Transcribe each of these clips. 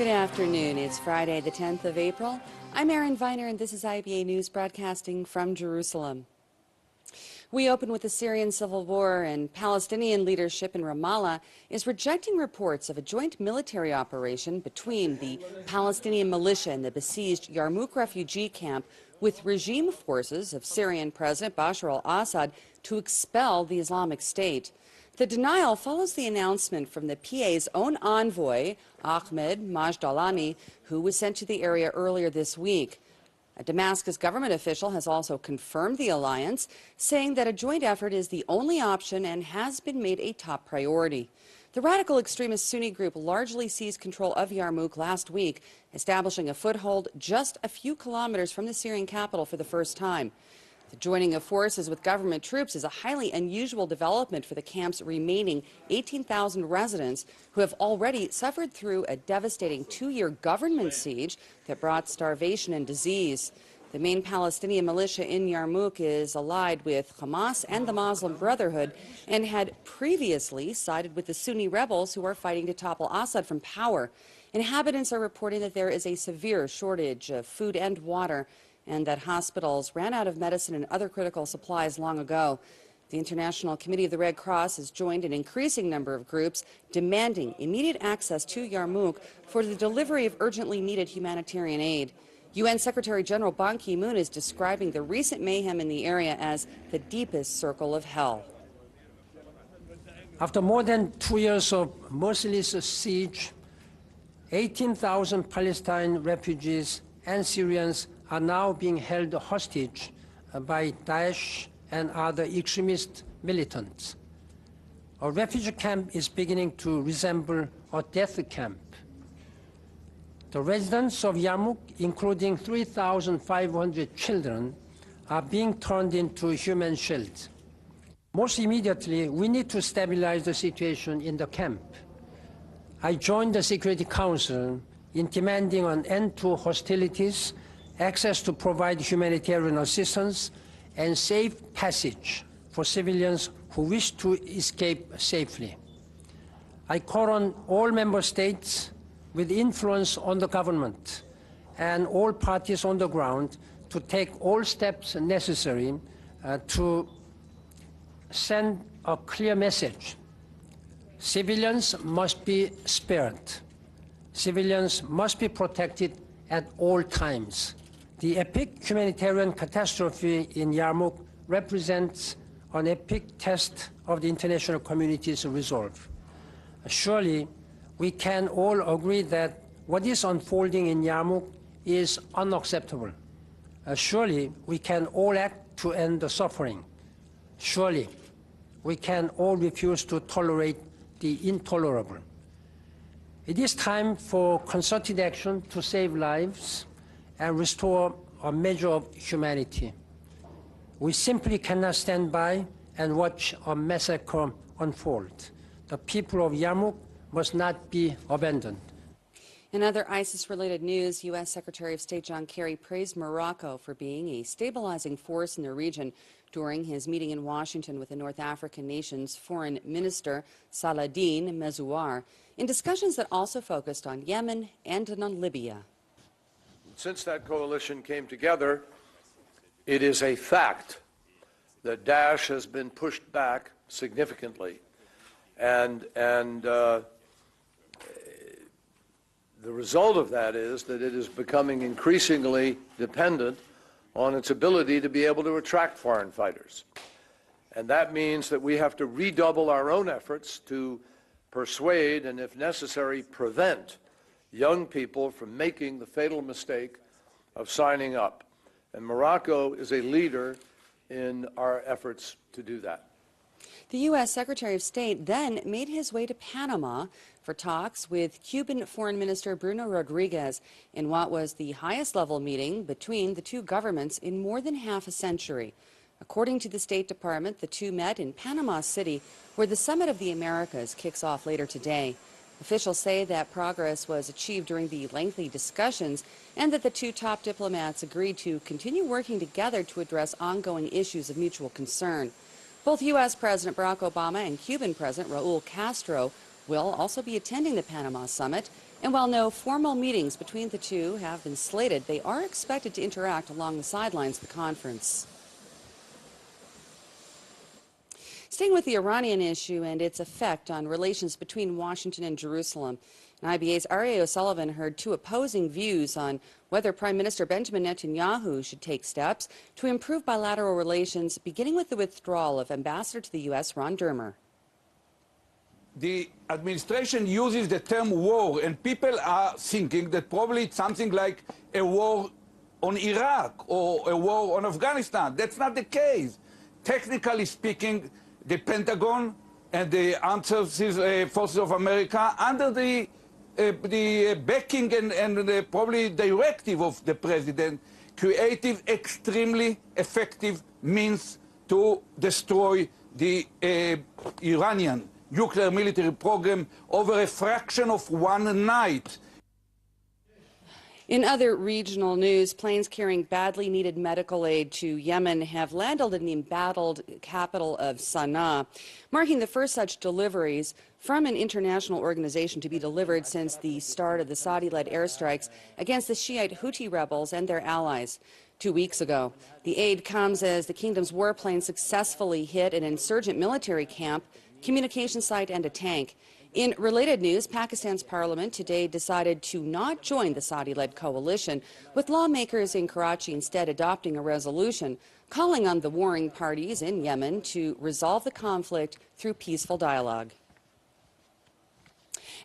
Good afternoon. It's Friday, the 10th of April. I'm Erin Viner, and this is IBA News broadcasting from Jerusalem. We open with the Syrian civil war, and Palestinian leadership in Ramallah is rejecting reports of a joint military operation between the Palestinian militia and the besieged Yarmouk refugee camp with regime forces of Syrian President Bashar al-Assad to expel the Islamic State. The denial follows the announcement from the PA's own envoy, Ahmed Majdalani, who was sent to the area earlier this week. A Damascus government official has also confirmed the alliance, saying that a joint effort is the only option and has been made a top priority. The radical extremist Sunni group largely seized control of Yarmouk last week, establishing a foothold just a few kilometers from the Syrian capital for the first time. The joining of forces with government troops is a highly unusual development for the camp's remaining 18,000 residents who have already suffered through a devastating two-year government siege that brought starvation and disease. The main Palestinian militia in Yarmouk is allied with Hamas and the Muslim Brotherhood and had previously sided with the Sunni rebels who are fighting to topple Assad from power. Inhabitants are reporting that there is a severe shortage of food and water, and that hospitals ran out of medicine and other critical supplies long ago. The International Committee of the Red Cross has joined an increasing number of groups demanding immediate access to Yarmouk for the delivery of urgently needed humanitarian aid. UN Secretary General Ban Ki-moon is describing the recent mayhem in the area as the deepest circle of hell. After more than 2 years of merciless siege, 18,000 Palestinian refugees and Syrians are now being held hostage by Daesh and other extremist militants. A refugee camp is beginning to resemble a death camp. The residents of Yarmouk, including 3,500 children, are being turned into human shields. Most immediately, we need to stabilize the situation in the camp. I joined the Security Council in demanding an end to hostilities, access to provide humanitarian assistance, and safe passage for civilians who wish to escape safely. I call on all member states with influence on the government and all parties on the ground to take all steps necessary to send a clear message. Civilians must be spared. Civilians must be protected at all times. The epic humanitarian catastrophe in Yarmouk represents an epic test of the international community's resolve. Surely, we can all agree that what is unfolding in Yarmouk is unacceptable. Surely, we can all act to end the suffering. Surely, we can all refuse to tolerate the intolerable. It is time for concerted action to save lives and restore a measure of humanity. We simply cannot stand by and watch a massacre unfold. The people of Yarmouk must not be abandoned. In other ISIS-related news, U.S. Secretary of State John Kerry praised Morocco for being a stabilizing force in the region during his meeting in Washington with the North African nation's Foreign Minister Saladin Mezouar, in discussions that also focused on Yemen and on Libya. Since that coalition came together, it is a fact that Daesh has been pushed back significantly. And the result of that is that it is becoming increasingly dependent on its ability to be able to attract foreign fighters. And that means that we have to redouble our own efforts to persuade and, if necessary, prevent young people from making the fatal mistake of signing up. And Morocco is a leader in our efforts to do that. The U.S. Secretary of State then made his way to Panama for talks with Cuban Foreign Minister Bruno Rodriguez in what was the highest-level meeting between the two governments in more than half a century. According to the State Department, the two met in Panama City, where the Summit of the Americas kicks off later today. Officials say that progress was achieved during the lengthy discussions and that the two top diplomats agreed to continue working together to address ongoing issues of mutual concern. Both U.S. President Barack Obama and Cuban President Raul Castro will also be attending the Panama Summit, And while no formal meetings between the two have been slated, they are expected to interact along the sidelines of the conference. Staying with the Iranian issue and its effect on relations between Washington and Jerusalem, IBA's R.A. O'Sullivan heard two opposing views on whether Prime Minister Benjamin Netanyahu should take steps to improve bilateral relations, beginning with the withdrawal of Ambassador to the U.S. Ron Dermer. The administration uses the term war, and people are thinking that probably it's something like a war on Iraq or a war on Afghanistan. That's not the case. Technically speaking, the Pentagon and the Armed Forces of America, under the backing and probably directive of the president, created extremely effective means to destroy the Iranian nuclear military program over a fraction of one night. In other regional news, planes carrying badly needed medical aid to Yemen have landed in the embattled capital of Sana'a, marking the first such deliveries from an international organization to be delivered since the start of the Saudi-led airstrikes against the Shiite Houthi rebels and their allies 2 weeks ago. The aid comes as the kingdom's warplanes successfully hit an insurgent military camp, communication site, and a tank. In related news, Pakistan's parliament today decided to not join the Saudi-led coalition, with lawmakers in Karachi instead adopting a resolution calling on the warring parties in Yemen to resolve the conflict through peaceful dialogue.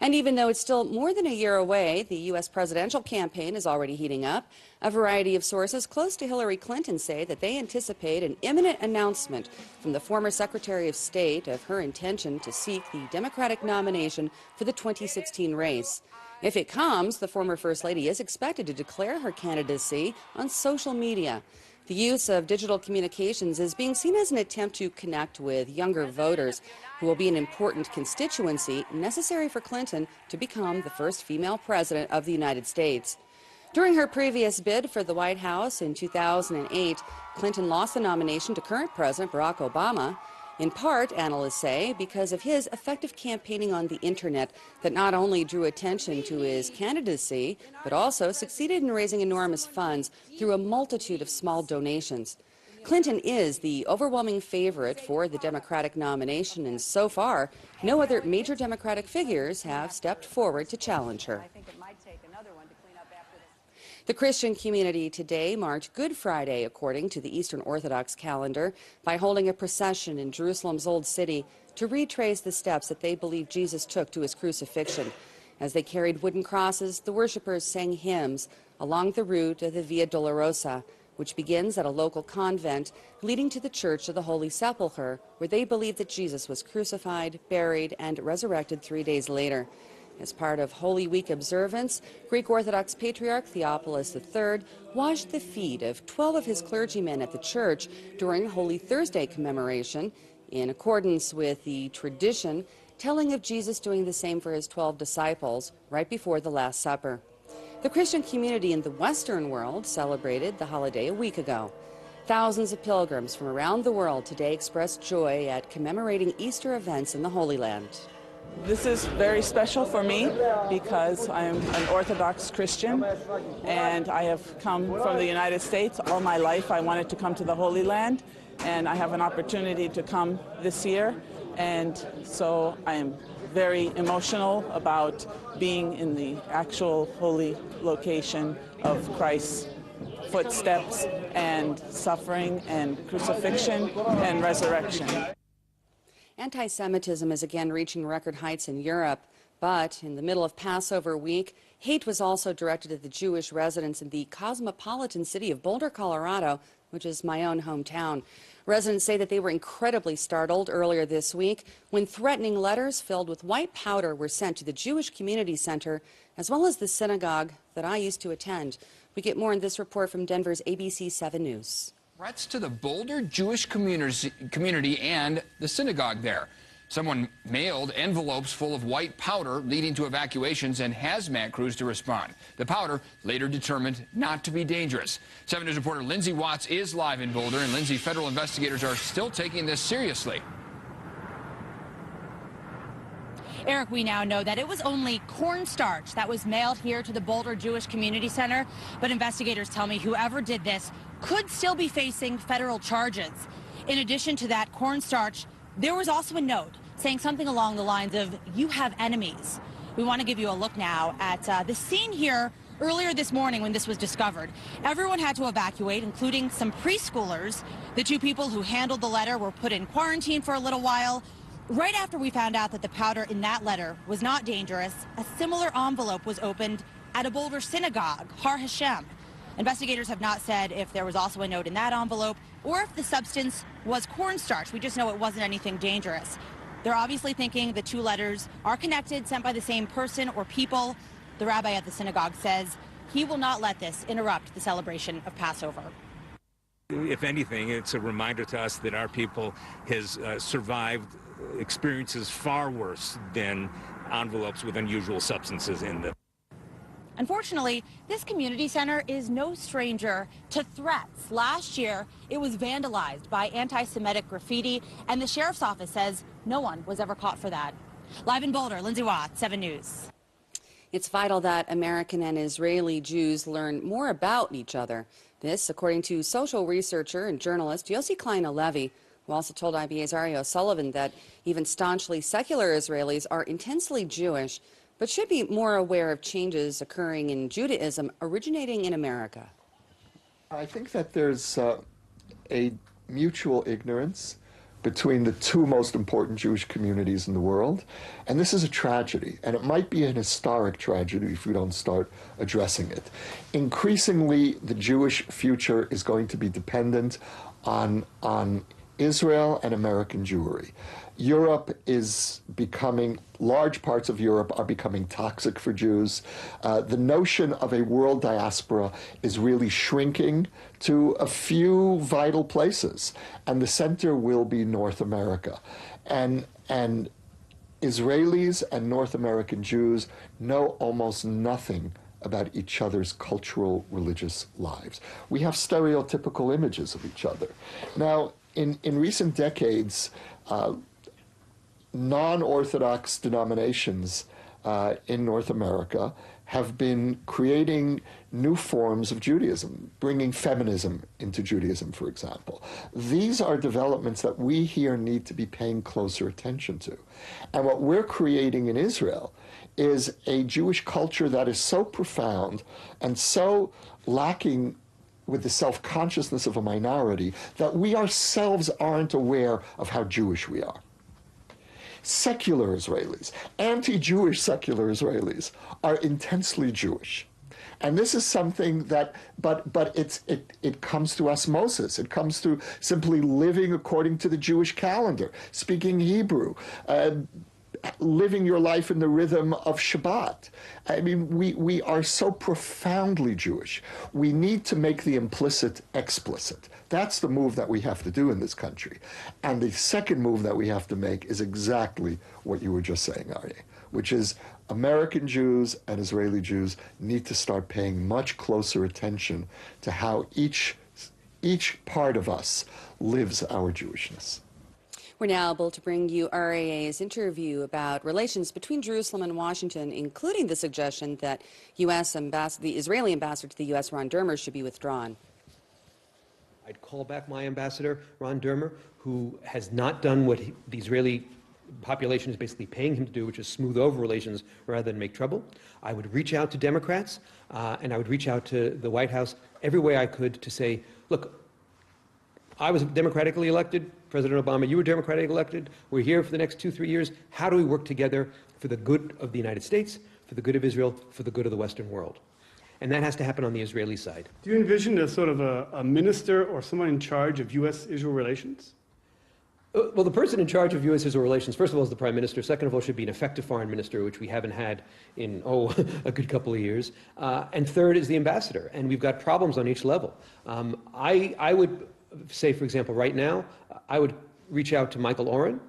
And even though it's still more than a year away, the U.S. presidential campaign is already heating up. A variety of sources close to Hillary Clinton say that they anticipate an imminent announcement from the former Secretary of State of her intention to seek the Democratic nomination for the 2016 race. If it comes, the former First Lady is expected to declare her candidacy on social media. The use of digital communications is being seen as an attempt to connect with younger voters, who will be an important constituency necessary for Clinton to become the first female president of the United States. During her previous bid for the White House in 2008, Clinton lost the nomination to current President Barack Obama, in part, analysts say, because of his effective campaigning on the internet that not only drew attention to his candidacy, but also succeeded in raising enormous funds through a multitude of small donations. Clinton is the overwhelming favorite for the Democratic nomination, and so far, no other major Democratic figures have stepped forward to challenge her. The Christian community today marked Good Friday according to the Eastern Orthodox calendar by holding a procession in Jerusalem's Old City to retrace the steps that they believe Jesus took to his crucifixion. As they carried wooden crosses, the worshippers sang hymns along the route of the Via Dolorosa, which begins at a local convent leading to the Church of the Holy Sepulchre, where they believe that Jesus was crucified, buried, and resurrected 3 days later. As part of Holy Week observance, Greek Orthodox Patriarch Theophilus III washed the feet of 12 of his clergymen at the church during Holy Thursday commemoration, in accordance with the tradition telling of Jesus doing the same for his 12 disciples right before the Last Supper. The Christian community in the Western world celebrated the holiday a week ago. Thousands of pilgrims from around the world today expressed joy at commemorating Easter events in the Holy Land. This is very special for me because I'm an Orthodox Christian and I have come from the United States. All my life I wanted to come to the Holy Land, and I have an opportunity to come this year, and so I am very emotional about being in the actual holy location of Christ's footsteps and suffering and crucifixion and resurrection. Anti-Semitism is again reaching record heights in Europe, but in the middle of Passover week, hate was also directed at the Jewish residents in the cosmopolitan city of Boulder, Colorado, which is my own hometown. Residents say that they were incredibly startled earlier this week when threatening letters filled with white powder were sent to the Jewish Community Center, as well as the synagogue that I used to attend. We get more in this report from Denver's ABC 7 News. Threats to the Boulder Jewish community and the synagogue there. Someone mailed envelopes full of white powder, leading to evacuations and hazmat crews to respond. The powder later determined not to be dangerous. 7 News reporter Lindsay Watts is live in Boulder, and Lindsay, federal investigators are still taking this seriously. Eric, we now know that it was only cornstarch that was mailed here to the Boulder Jewish Community Center, but investigators tell me whoever did this could still be facing federal charges. In addition to that cornstarch, there was also a note saying something along the lines of, "You have enemies." We want to give you a look now at the scene here earlier this morning when this was discovered. Everyone had to evacuate, including some preschoolers. The two people who handled the letter were put in quarantine for a little while. Right after we found out that the powder in that letter was not dangerous, a similar envelope was opened at a Boulder synagogue, Har Hashem. Investigators have not said if there was also a note in that envelope or if the substance was cornstarch. We just know it wasn't anything dangerous. They're obviously thinking the two letters are connected, sent by the same person or people. The rabbi at the synagogue says he will not let this interrupt the celebration of Passover. If anything, it's a reminder to us that our people has survived experiences far worse than envelopes with unusual substances in them. Unfortunately, this community center is no stranger to threats. Last year, it was vandalized by anti-Semitic graffiti, and the sheriff's office says no one was ever caught for that. Live in Boulder, Lindsay Watt, 7 News. It's vital that American and Israeli Jews learn more about each other. This, according to social researcher and journalist Yossi Klein-Alevi, who also told IBA's Ari O'Sullivan that even staunchly secular Israelis are intensely Jewish, but should be more aware of changes occurring in Judaism originating in America. I think that there's a mutual ignorance between the two most important Jewish communities in the world, and this is a tragedy, and it might be an historic tragedy if we don't start addressing it. Increasingly, the Jewish future is going to be dependent on Israel and American Jewry. Europe is becoming, large parts of Europe are becoming toxic for Jews. The notion of a world diaspora is really shrinking to a few vital places, and the center will be North America. And Israelis and North American Jews know almost nothing about each other's cultural, religious lives. We have stereotypical images of each other. Now, in recent decades, non-Orthodox denominations in North America have been creating new forms of Judaism, bringing feminism into Judaism, for example. These are developments that we here need to be paying closer attention to. And what we're creating in Israel is a Jewish culture that is so profound and so lacking with the self-consciousness of a minority that we ourselves aren't aware of how Jewish we are. Secular Israelis, anti-Jewish secular Israelis, are intensely Jewish. And this is something that, but it comes to osmosis. It comes through simply living according to the Jewish calendar, speaking Hebrew, living your life in the rhythm of Shabbat. I mean, we are so profoundly Jewish. We need to make the implicit explicit. That's the move that we have to do in this country. And the second move that we have to make is exactly what you were just saying, Aryeh, which is American Jews and Israeli Jews need to start paying much closer attention to how each part of us lives our Jewishness. We're now able to bring you RAA's interview about relations between Jerusalem and Washington, including the suggestion that the Israeli ambassador to the U.S., Ron Dermer, should be withdrawn. I'd call back my ambassador, Ron Dermer, who has not done what the Israeli population is basically paying him to do, which is smooth over relations rather than make trouble. I would reach out to Democrats, and I would reach out to the White House every way I could to say, look, I was democratically elected. President Obama, you were democratically elected. We're here for the next 2-3 years. How do we work together for the good of the United States, for the good of Israel, for the good of the Western world? And that has to happen on the Israeli side. Do you envision a sort of a minister or someone in charge of U.S.-Israel relations? Well, the person in charge of U.S.-Israel relations, first of all, is the Prime Minister. Second of all, should be an effective foreign minister, which we haven't had in, a good couple of years. And third is the ambassador. And we've got problems on each level. I would say, for example, right now, I would reach out to Michael Oren,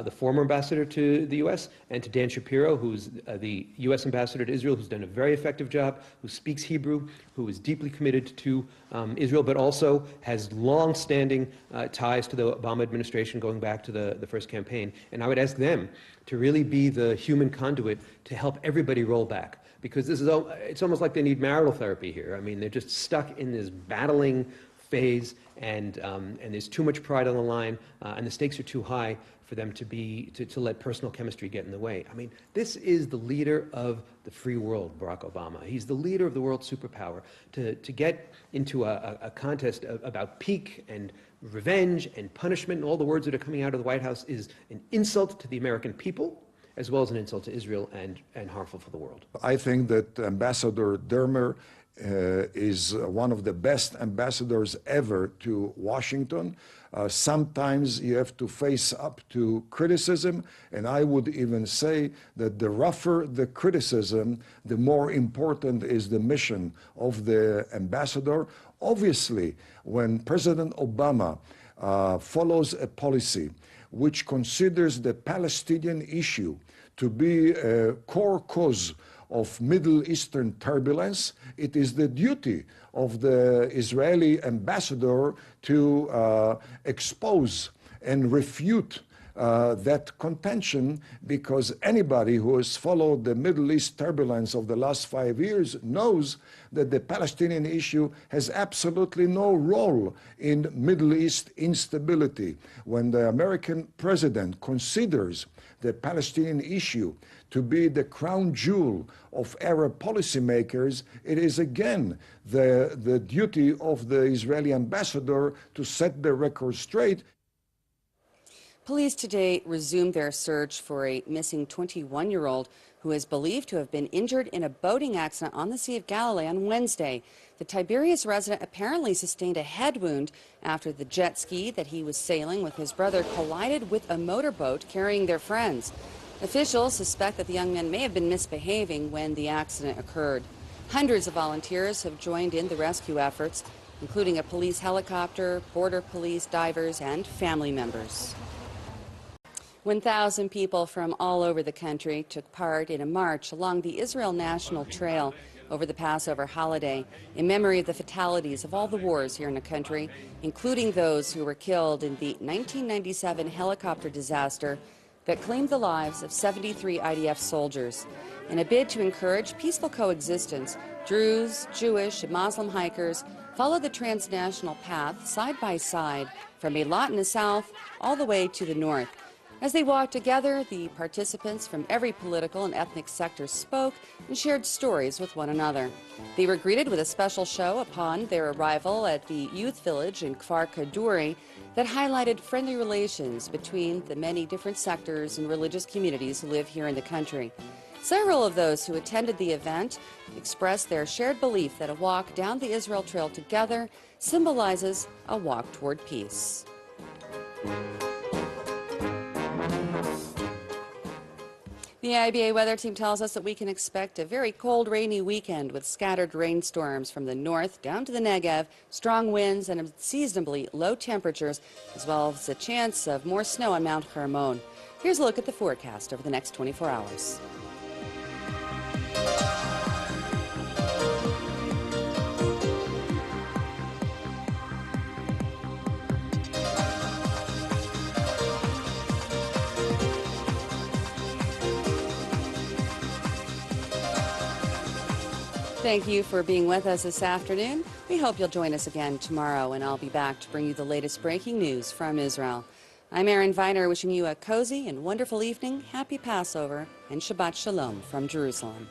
the former ambassador to the U.S., and to Dan Shapiro, who's the U.S. ambassador to Israel, who's done a very effective job, who speaks Hebrew, who is deeply committed to Israel, but also has long-standing ties to the Obama administration going back to the first campaign. And I would ask them to really be the human conduit to help everybody roll back. Because it's almost like they need marital therapy here. I mean, they're just stuck in this battling phase, and there's too much pride on the line, and the stakes are too high for them to let personal chemistry get in the way. I mean, this is the leader of the free world, Barack Obama. He's the leader of the world superpower. To get into a contest about pique and revenge and punishment and all the words that are coming out of the White House is an insult to the American people, as well as an insult to Israel and harmful for the world. I think that Ambassador Dermer is one of the best ambassadors ever to Washington. Sometimes you have to face up to criticism, and I would even say that the rougher the criticism, the more important is the mission of the ambassador. Obviously, when President Obama follows a policy which considers the Palestinian issue to be a core cause of Middle Eastern turbulence, it is the duty of the Israeli ambassador to expose and refute that contention, because anybody who has followed the Middle East turbulence of the last 5 years knows that the Palestinian issue has absolutely no role in Middle East instability. When the American president considers the Palestinian issue to be the crown jewel of Arab policymakers, it is again the duty of the Israeli ambassador to set the record straight. Police today resumed their search for a missing 21-year-old who is believed to have been injured in a boating accident on the Sea of Galilee on Wednesday. The Tiberias resident apparently sustained a head wound after the jet ski that he was sailing with his brother collided with a motorboat carrying their friends. Officials suspect that the young man may have been misbehaving when the accident occurred. Hundreds of volunteers have joined in the rescue efforts, including a police helicopter, border police, divers, and family members. 1,000 people from all over the country took part in a march along the Israel National Trail over the Passover holiday in memory of the fatalities of all the wars here in the country, including those who were killed in the 1997 helicopter disaster that claimed the lives of 73 IDF soldiers. In a bid to encourage peaceful coexistence, Druze, Jewish, and Muslim hikers followed the transnational path side by side from Eilat in the south all the way to the north. As they walked together, the participants from every political and ethnic sector spoke and shared stories with one another. They were greeted with a special show upon their arrival at the youth village in Kfar Kaduri that highlighted friendly relations between the many different sectors and religious communities who live here in the country. Several of those who attended the event expressed their shared belief that a walk down the Israel Trail together symbolizes a walk toward peace. The IBA weather team tells us that we can expect a very cold, rainy weekend with scattered rainstorms from the north down to the Negev, strong winds and unseasonably low temperatures, as well as a chance of more snow on Mount Hermon. Here's a look at the forecast over the next 24 hours. Thank you for being with us this afternoon. We hope you'll join us again tomorrow, and I'll be back to bring you the latest breaking news from Israel. I'm Erin Viner, wishing you a cozy and wonderful evening, happy Passover, and Shabbat Shalom from Jerusalem.